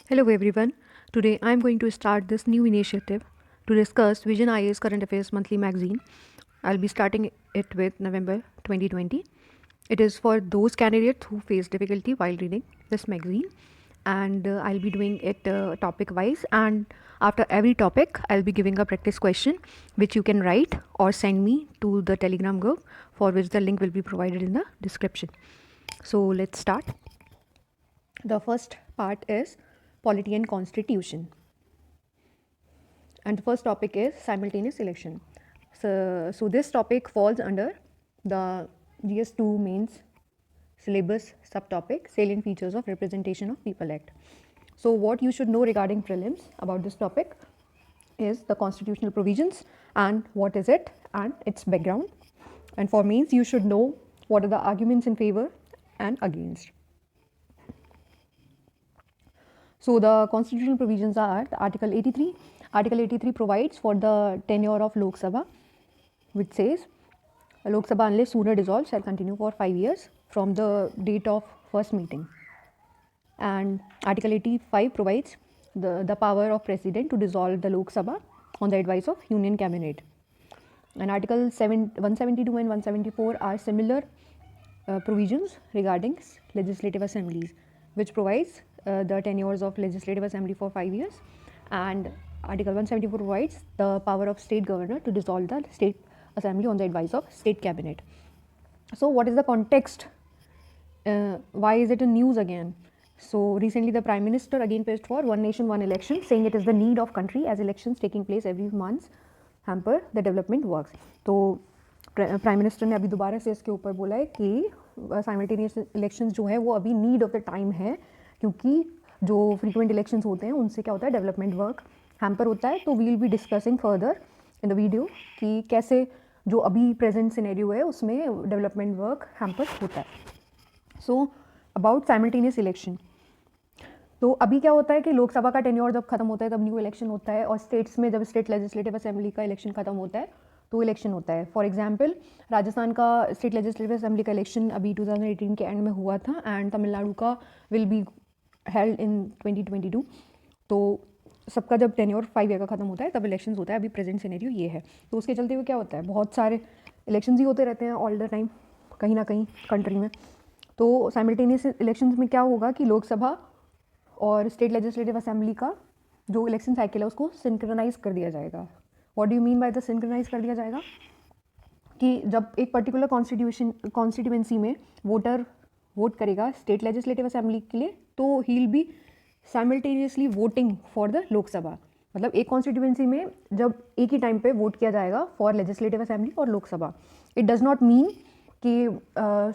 Hello everyone. Today I am going to start this new initiative to discuss Vision IAS Current Affairs Monthly Magazine. I'll be starting it with November 2020. It is for those candidates who face difficulty while reading this magazine, and I'll be doing it topic wise. And after every topic, I'll be giving a practice question which you can write or send me to the Telegram group, for which the link will be provided in the description. So let's start. The first part is polity and constitution, and the first topic is simultaneous election. So this topic falls under the GS2 mains syllabus subtopic salient features of representation of people act. So what you should know regarding prelims about this topic is the constitutional provisions and what is it and its background, and for mains you should know what are the arguments in favor and against. So the constitutional provisions are the Article 83. Article 83 provides for the tenure of Lok Sabha, which says Lok Sabha unless sooner dissolved shall continue for 5 years from the date of first meeting. And Article 85 provides the power of President to dissolve the Lok Sabha on the advice of Union Cabinet. And Article 172 and 174 are similar provisions regarding legislative assemblies, which provides the tenures of legislative assembly for 5 years. And Article 174 provides the power of state governor to dissolve the state assembly on the advice of state cabinet. So what is the context? Why is it in news again? So recently the Prime Minister again pushed for one nation one election, saying it is the need of country as elections taking place every month hamper the development works. तो prime minister ने अभी दोबारा से इसके ऊपर बोला है कि साइमल्टेनियस इलेक्शंस जो है वो अभी नीड ऑफ द टाइम है, क्योंकि जो फ्रीक्वेंट इलेक्शंस होते हैं उनसे क्या होता है, डेवलपमेंट वर्क हैम्पर होता है. तो we will be discussing further in the video कि कैसे जो अभी प्रेजेंट सिनेरियो है उसमें डेवलपमेंट वर्क हैम्पर होता है. सो अबाउट साइमल्टेनियस इलेक्शन, तो अभी क्या होता है कि लोकसभा का टेन्योर जब खत्म होता है तब न्यू इलेक्शन होता है, और स्टेट्स में जब स्टेट लेजिस्लेटिव असेंबली का इलेक्शन खत्म होता है तो इलेक्शन होता है. फॉर एग्जांपल राजस्थान का स्टेट लेजिस्लेटिव असेंबली का इलेक्शन अभी 2018 के एंड में हुआ था, एंड तमिलनाडु का विल बी हेल्ड इन 2022. तो सबका जब टेन्योर 5 ईयर का खत्म होता है तब इलेक्शन होता है. अभी प्रेजेंट सिनेरियो ये है. तो उसके चलते हुए क्या होता है, बहुत सारे इलेक्शन ही होते रहते हैं ऑल द टाइम कहीं ना कहीं कंट्री में. तो साइमल्टेनियस इलेक्शन में क्या होगा कि लोकसभा और स्टेट लेजिस्लेटिव असेंबली का जो इलेक्शन साइकिल है उसको सिंक्रोनाइज कर दिया जाएगा. What do you mean by the synchronize कर दिया जाएगा? कि जब एक पर्टिकुलर कॉन्स्टिट्यूएंसी में वोटर वोट करेगा स्टेट लेजिस्लेटिव असेंबली के लिए, तो he will be simultaneously voting for the Lok Sabha. मतलब एक कॉन्स्टिट्यूएंसी में जब एक ही टाइम पे वोट किया जाएगा फॉर लेजिस्लेटिव असेंबली और Lok Sabha. It does not mean कि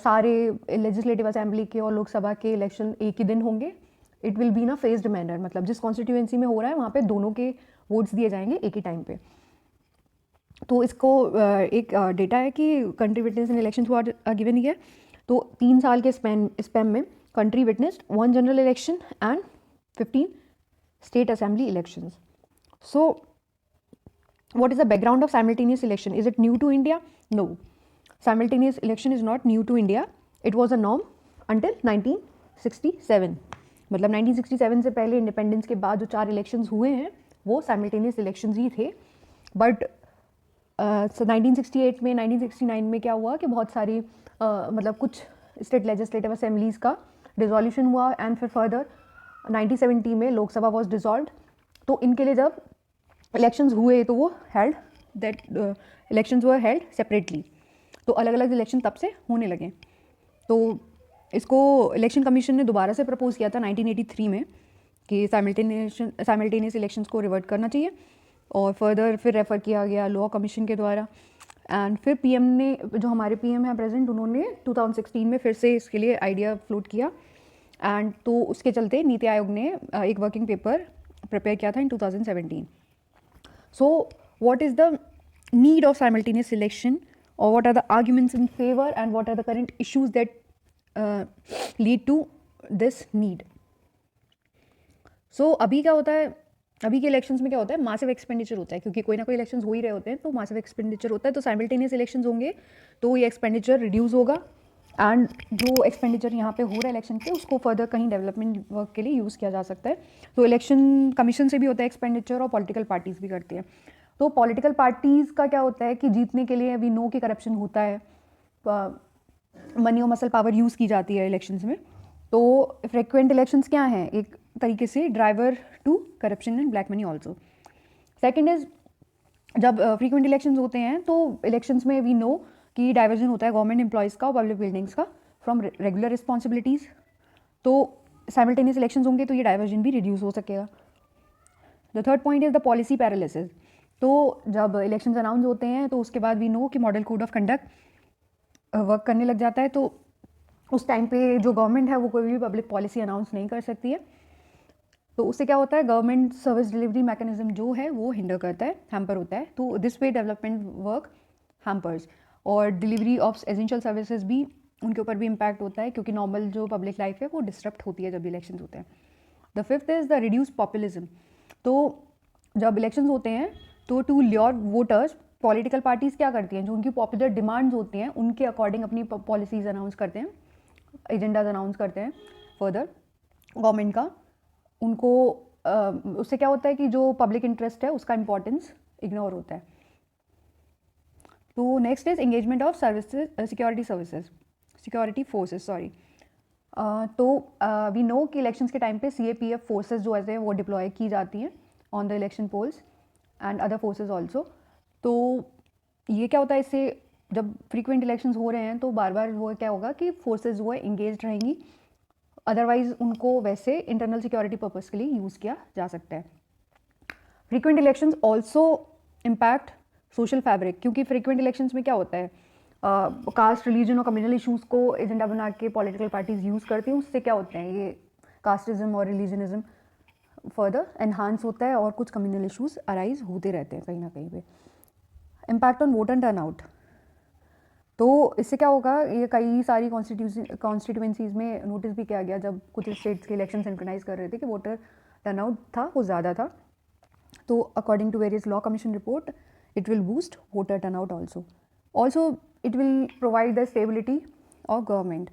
सारे लेजिस्लेटिव असेंबली के और लोकसभा के इलेक्शन एक ही दिन होंगे. It will be in a phased manner, मतलब जिस कॉन्स्टिट्यूएंसी में हो रहा है वहाँ पे दोनों के वोट्स दिए जाएंगे एक ही टाइम पे. तो इसको एक डेटा है कि कंट्री विटनेस इन इलेक्शन हुआ गिवन ही है. तो 3 साल के स्पैम में country witnessed 1 general election and 15 state assembly elections. So what is the background of simultaneous election? Is it new to India? No. Simultaneous election is not new to India. It was a norm until 1967. मतलब 1967 से पहले independence के बाद जो 4 elections हुए हैं वो simultaneous elections ही थे. बट 1968 में 1969 में क्या हुआ कि बहुत सारी मतलब कुछ स्टेट लेजिस्लेटिव असेंबलीज़ का डिसोल्यूशन हुआ, एंड फिर फर्दर 1970 में लोकसभा वॉज डिसॉल्व्ड. तो इनके लिए जब इलेक्शंस हुए तो वो held that elections were held separately. तो अलग अलग इलेक्शन तब से होने लगे. तो इसको इलेक्शन कमीशन ने दोबारा से प्रपोज किया था 1983 में कि साइमल्टेनियस इलेक्शंस को रिवर्ट करना चाहिए, और फर्दर फिर रेफ़र किया गया लॉ कमीशन के द्वारा. एंड फिर पीएम ने, जो हमारे पीएम हैं प्रेजेंट, उन्होंने 2016 में फिर से इसके लिए आइडिया फ्लोट किया. एंड तो उसके चलते नीति आयोग ने एक वर्किंग पेपर प्रिपेयर किया था in 2017. So what is the need of simultaneous election, और what are the arguments in favour, and what are the current issues that lead to this need. So अभी क्या होता है, अभी के इलेक्शंस में क्या होता है, मासिव एक्सपेंडिचर होता है, क्योंकि कोई ना कोई इलेक्शंस हो ही रहे होते हैं तो मासिव एक्सपेंडिचर होता है. तो साइमल्टेनियस इलेक्शंस होंगे तो ये एक्सपेंडिचर रिड्यूस होगा, एंड जो एक्सपेंडिचर यहाँ पे हो रहा है इलेक्शन पे उसको फर्दर कहीं डेवलपमेंट वर्क के लिए यूज़ किया जा सकता है। तो इलेक्शन कमीशन से भी होता है एक्सपेंडिचर और पॉलिटिकल पार्टीज़ भी करती है। तो पॉलिटिकल पार्टीज़ का क्या होता है कि जीतने के लिए वी नो कि करप्शन होता है, मनी और मसल पावर यूज़ की जाती है इलेक्शंस में। तो फ्रिक्वेंट इलेक्शंस क्या हैं, एक तरीके से driver to corruption and black money also. Second is, जब फ्रीक्वेंट इलेक्शंस होते हैं तो इलेक्शंस में वी नो कि डाइवर्जन होता है गवर्नमेंट एम्प्लॉयज़ का और पब्लिक बिल्डिंग्स का फ्रॉम रेगुलर रिस्पॉन्सिबिलिटीज़। तो साइमल्टेनियस इलेक्शंस होंगे तो ये डाइवर्जन भी रिड्यूस हो सकेगा। The third point is the policy paralysis. तो जब इलेक्शंस अनाउंस होते हैं तो उसके बाद वी नो कि model code of conduct work करने लग जाता है। तो उस टाइम पे जो गवर्नमेंट है वो कोई भी पब्लिक पॉलिसी अनाउंस नहीं कर सकती है। तो उससे क्या होता है, गवर्नमेंट सर्विस डिलीवरी मैकेनिज्म जो है वो हिंडर करता है, हैम्पर होता है। तो this way development work hampers, और डिलीवरी ऑफ एसेंशियल सर्विसेज भी उनके ऊपर भी इम्पैक्ट होता है क्योंकि नॉर्मल जो पब्लिक लाइफ है वो डिस्टर्ब होती है जब इलेक्शन होते हैं। The fifth is the reduce populism. तो जब इलेक्शन होते हैं तो to lure voters political parties क्या करती हैं, जो उनकी पॉपुलर डिमांड्स होती हैं उनके अकॉर्डिंग अपनी पॉलिसीज़ अनाउंस करते हैं, एजेंडाज अनाउंस करते हैं फर्दर गवर्नमेंट का। उनको उससे क्या होता है कि जो पब्लिक इंटरेस्ट है उसका इंपॉर्टेंस इग्नोर होता है। तो next is engagement of services, security forces sorry. तो वी नो कि इलेक्शंस के टाइम पे CAPF फोर्सेज जो ऐसे हैं वो डिप्लॉय की जाती हैं on the election polls and other forces also. तो ये क्या होता है, इससे जब फ्रीक्वेंट इलेक्शंस हो रहे हैं तो बार बार वो क्या होगा कि फोर्सेज वो है इंगेज रहेंगी, अदरवाइज उनको वैसे इंटरनल सिक्योरिटी पर्पज़ के लिए यूज़ किया जा सकता है। Frequent elections also impact social fabric, क्योंकि फ्रीक्वेंट इलेक्शंस में क्या होता है, कास्ट, रिलीजन और कम्युनल इशूज़ को एजेंडा बना के पॉलिटिकल पार्टीज़ यूज़ करती हैं। उससे क्या होते हैं, ये कास्टिज्म और रिलीजनिज्म फर्दर एनहांस होता है और कुछ कम्युनल इशूज़ अराइज होते रहते हैं कहीं ना कहीं पे। Impact on voter turnout. तो इससे क्या होगा, ये कई सारी कॉन्स्टिट्यूएंसीज़ में नोटिस भी किया गया जब कुछ स्टेट्स के इलेक्शन सिंक्रोनाइज कर रहे थे कि वोटर टर्नआउट था वो ज़्यादा था। तो according to various law commission report it will boost voter turnout also it will provide the stability of government,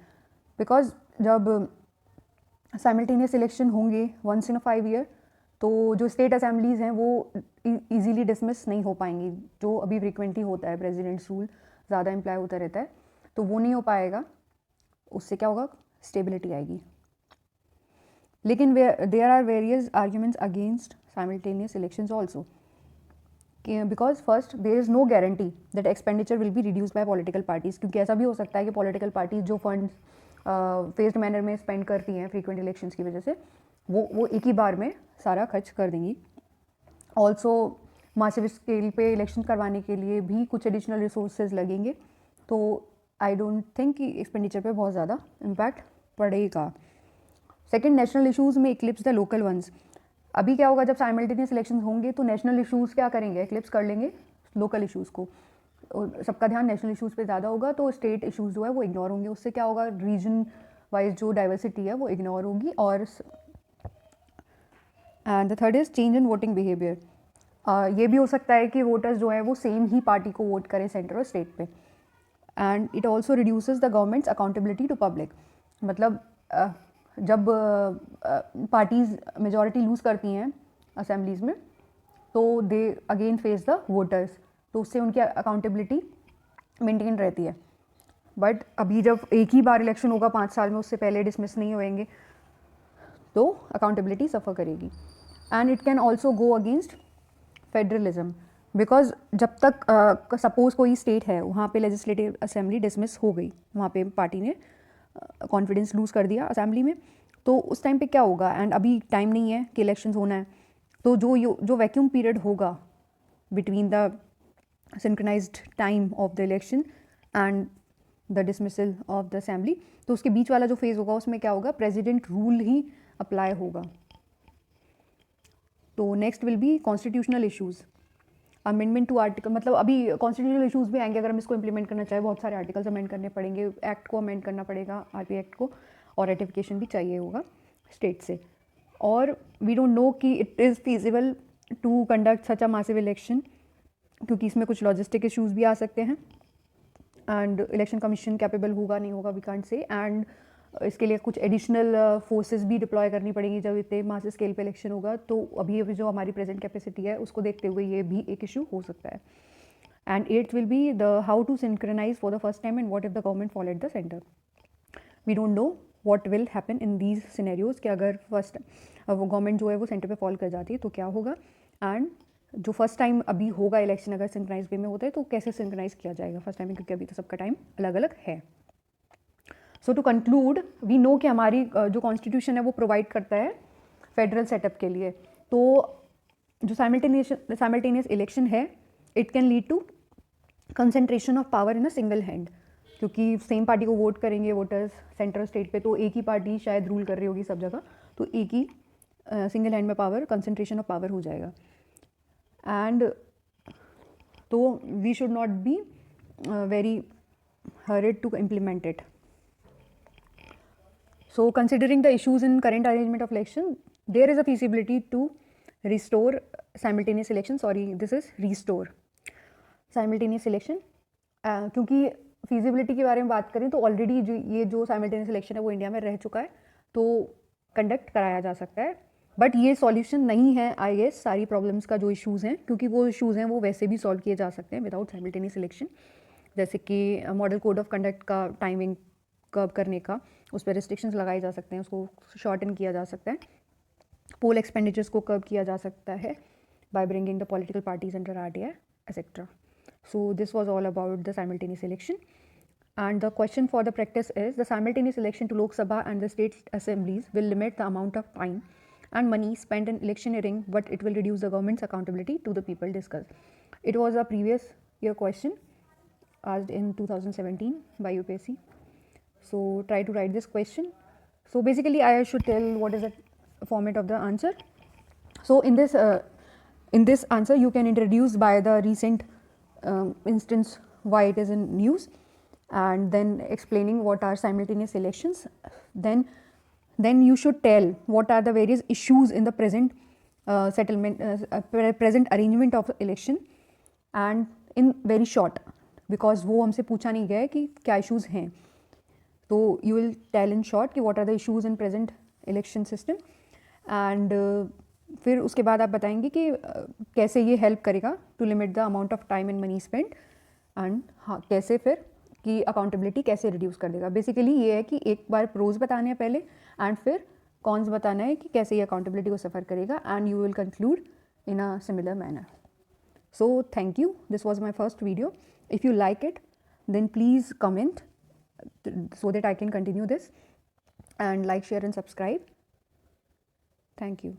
because जब साइमल्टेनियस इलेक्शन होंगे वंस इन अ 5 ईयर तो जो स्टेट असेंबलीज़ हैं वो ईजीली डिसमिस नहीं हो पाएंगी, जो अभी फ्रिक्वेंटली होता है, प्रेसिडेंट्स रूल ज़्यादा इम्प्लाई होता रहता है, तो वो नहीं हो पाएगा। उससे क्या होगा, स्टेबिलिटी आएगी। लेकिन there are various arguments against simultaneous elections also, because first there is no guarantee that expenditure will be reduce by political parties, क्योंकि ऐसा भी हो सकता है कि पॉलिटिकल पार्टीज जो फंड्स फेस्ड मैनर में स्पेंड करती हैं फ्रीक्वेंट इलेक्शंस की वजह से वो एक ही बार में सारा खर्च कर देंगी। ऑल्सो मासिव स्केल पे इलेक्शन करवाने के लिए भी कुछ एडिशनल रिसोर्सेज लगेंगे, तो आई डोंट थिंक कि एक्सपेंडिचर पे बहुत ज़्यादा इम्पैक्ट पड़ेगा। सेकेंड, नेशनल इशूज़ में इक्लिप्स द लोकल वंस। अभी क्या होगा, जब साइमल्टेनियस इलेक्शन होंगे तो नेशनल इशूज़ क्या करेंगे, इक्लिप्स कर लेंगे लोकल इशूज़ को, और सबका ध्यान नेशनल इशूज़ पे ज़्यादा होगा, तो स्टेट इशूज़ जो है वो इग्नोर होंगे। उससे क्या होगा, रीजन वाइज जो डाइवर्सिटी है वो इग्नोर होगी। और and the third is change in voting behaviour. ये भी हो सकता है कि वोटर्स जो है वो सेम ही पार्टी को वोट करें सेंटर और स्टेट पे। And it also reduces the government's accountability to public. मतलब जब पार्टीज़ मेजॉरिटी लूज़ करती हैं असेंबलीज़ में तो they again face the voters, तो उससे उनकी अकाउंटेबिलिटी मेंटेन रहती है। बट अभी जब एक ही बार इलेक्शन होगा 5 साल में, उससे पहले डिसमिस नहीं होएंगे, तो अकाउंटेबिलिटी सफ़र करेगी। And it can also go against federalism, because जब तक सपोज कोई स्टेट है वहाँ पे लेजिस्लेटिव असेंबली डिसमिस हो गई, वहाँ पे पार्टी ने कॉन्फिडेंस लूज़ कर दिया असेंबली में, तो उस टाइम पे क्या होगा, एंड अभी टाइम नहीं है कि इलेक्शंस होना है, तो जो वैक्यूम पीरियड होगा between the synchronised time of the election and the dismissal of the assembly, तो उसके बीच वाला जो फेज़ होगा उसमें क्या होगा, प्रेसिडेंट रूल ही अप्लाई होगा। तो next will be constitutional issues, amendment to article, मतलब अभी कॉन्स्टिट्यूशनल इशूज़ भी आएंगे अगर हम इसको इंप्लीमेंट करना चाहें, बहुत सारे आर्टिकल्स अमेंड करने पड़ेंगे, एक्ट को अमेंड करना पड़ेगा, RP एक्ट को, और रेटिफिकेशन भी चाहिए होगा स्टेट से। और वी डोंट नो कि it is feasible to conduct such a massive election, क्योंकि इसमें कुछ लॉजिस्टिक इशूज़ भी आ सकते हैं। एंड इलेक्शन कमीशन कैपेबल होगा नहीं होगा वी कांट से, एंड इसके लिए कुछ एडिशनल फोर्सेस भी डिप्लॉय करनी पड़ेंगी जब इतने मास स्केल पे इलेक्शन होगा। तो अभी अभी जो हमारी प्रेजेंट कैपेसिटी है उसको देखते हुए ये भी एक इशू हो सकता है। And eighth will be the how to synchronise for the first time and what if the government fall at the centre. We don't know what will happen in these scenarios कि अगर first वो government जो है वो centre पे fall कर जाती है तो क्या होगा, एंड जो फर्स्ट टाइम अभी होगा इलेक्शन अगर सिंक्रोनाइज वे में होता है तो कैसे सिंक्रोनाइज किया जाएगा फर्स्ट टाइम, क्योंकि अभी तो सबका टाइम अलग अलग है। सो टू कंक्लूड, वी नो कि हमारी जो कॉन्स्टिट्यूशन है वो प्रोवाइड करता है फेडरल सेटअप के लिए, तो जो साइमल्टेनियस इलेक्शन है it can lead to concentration of power in a single hand, क्योंकि सेम पार्टी को वोट करेंगे वोटर्स सेंट्रल स्टेट पे, तो एक ही पार्टी शायद रूल कर रही होगी सब जगह, तो एक ही सिंगल हैंड में पावर कंसंट्रेशन ऑफ पावर हो जाएगा। एंड तो we should not be very hurried to implement it. So considering the issues in current arrangement of election, there is a feasibility to restore simultaneous election. Sorry, this is restore simultaneous election. क्योंकि feasibility के बारे में बात करें तो already ये जो simultaneous election है वो इंडिया में रह चुका है, तो कंडक्ट कराया जा सकता है। बट ये सॉल्यूशन नहीं है आई गेस सारी प्रॉब्लम्स का जो इशूज़ हैं, क्योंकि वो इशूज़ हैं वो वैसे भी सॉल्व किए जा सकते हैं विदाउट साइमल्टेनियस इलेक्शन। जैसे कि मॉडल कोड ऑफ कंडक्ट का टाइमिंग कर्व करने का, उस पर रिस्ट्रिक्शंस लगाए जा सकते हैं, उसको शॉर्टन किया जा सकता है, पोल एक्सपेंडिचर्स को कर्व किया जा सकता है by bringing the political parties under RTI etcetera. So this was all about the simultaneous election, and the question for the practice is the simultaneous election to Lok Sabha and the state assemblies will limit the amount of time and money spent in electioneering, but it will reduce the government's accountability to the people. Discussed. It was a previous year question asked in 2017 by UPSC. So try to write this question. So basically I should tell what is the format of the answer. So in this answer you can introduce by the recent instance why it is in news, and then explaining what are simultaneous elections. Then you should tell what are the various issues in the present present arrangement of election, and in very short, because वो हमसे पूछा नहीं गया है कि क्या issues हैं, तो you will tell in short कि what are the issues in present election system, and फिर उसके बाद आप बताएंगे कि कैसे ये हेल्प करेगा to limit the amount of time and money spend, and हाँ कैसे फिर कि अकाउंटेबिलिटी कैसे रिड्यूस कर देगा। बेसिकली ये है कि एक बार प्रोज बताने हैं पहले एंड फिर कॉन्स बताना है कि कैसे ये अकाउंटेबिलिटी को सफ़र करेगा, and you will conclude in a similar manner. So thank you, this was my first video. If you like it then please comment so that I can continue this, and like, share and subscribe. Thank you.